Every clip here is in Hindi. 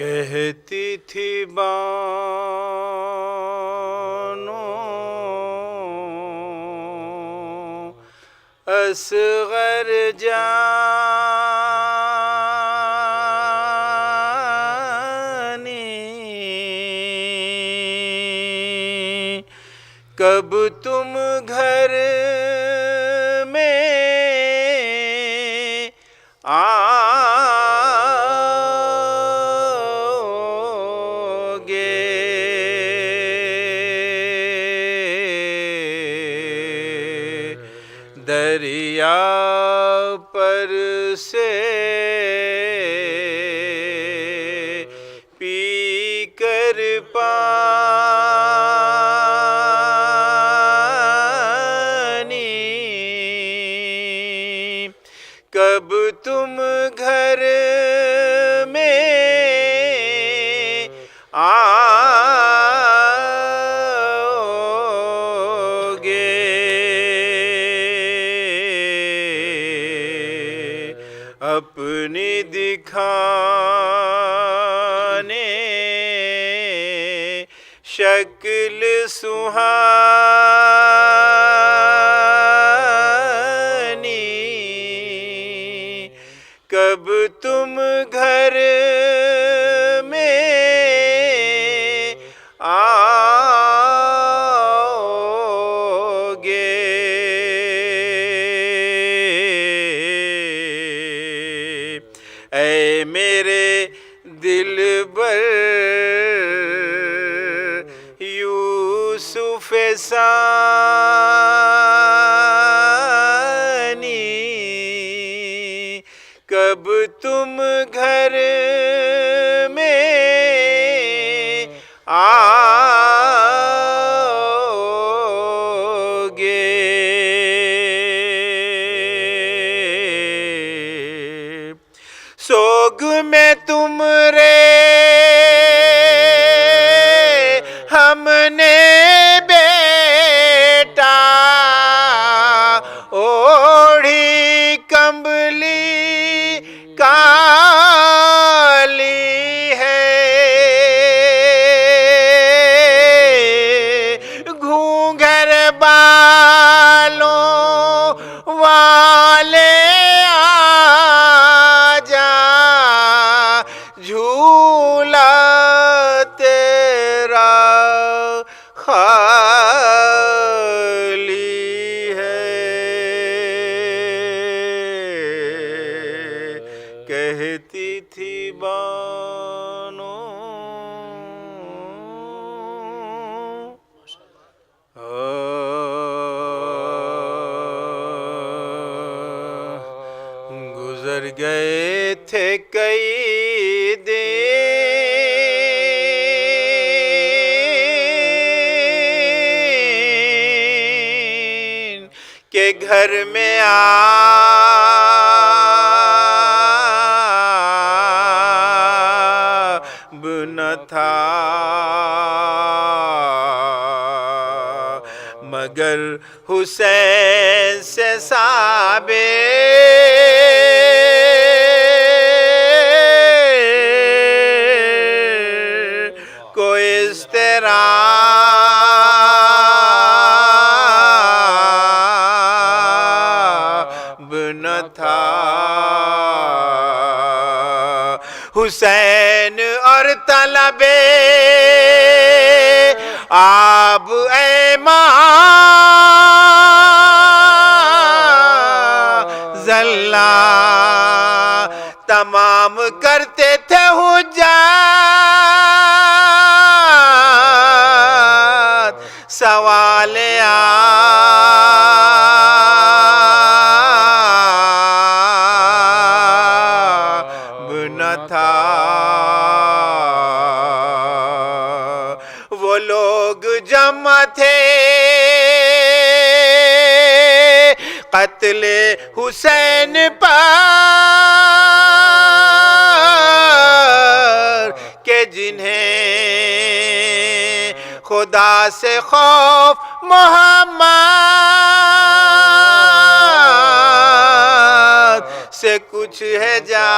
कहती थी बानो असगर जानी, कब तुम घर में आओगे। दरिया पर से पी कर पानी, कब तुम घर में आओगे। अपनी दिखाने शक्ल सुहानी, कब तुम घर में आओगे। ऐ मेरे दिलबर यूसुफ सानी, कब तुम घर में आओगे। सोग में तुम रे हमने बेटा ओढ़ी कंबली काली है, घूंघर बालों वाले आजा, झूला तेरा खाली है। कहती थी बानो गुजर गए थे कई दिन के घर में आब न था, मगर हुसैन से साबे को इस तरह न था। हुसैन और तलबे आब ज़ल्ला तमाम करते थे हुज्जत, सवाल आब न था। वो लोग जमा थे कत्ल हुसैन पर के जिन्हें खुदा से खौफ मोहम्मद से कुछ है जा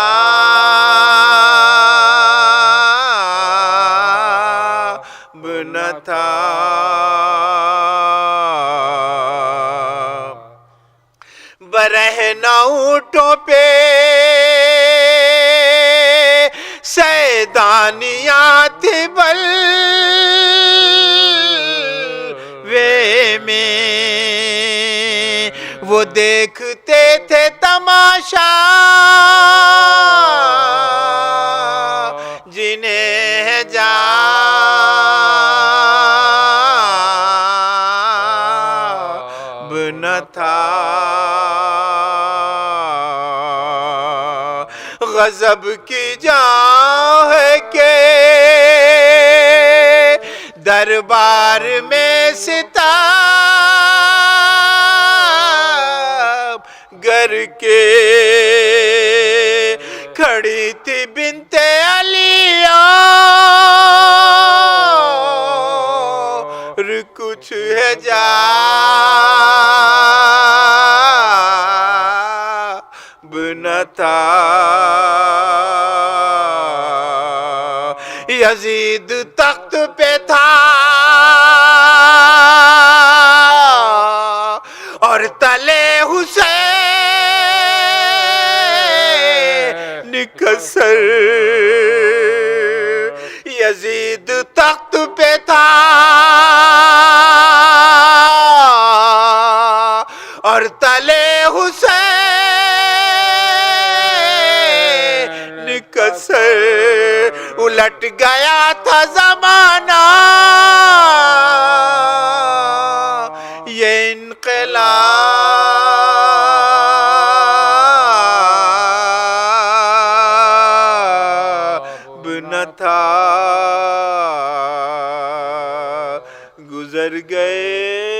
बरहना ऊँटों पे सैदानियाँ थी बल वे में, वो देखते थे तमाशा जिन्हें जा न था। गजब की जान के दरबार में सिताब गर के खड़ी थी बिनते अलिया, कुछ है जा न था। यजीद तख्त पे था और तले हुसैन कसर। यजीद तख्त पे था और तले हुसैन कसर। उलट गया था जमाना ये इनकलाब न था। गुजर गए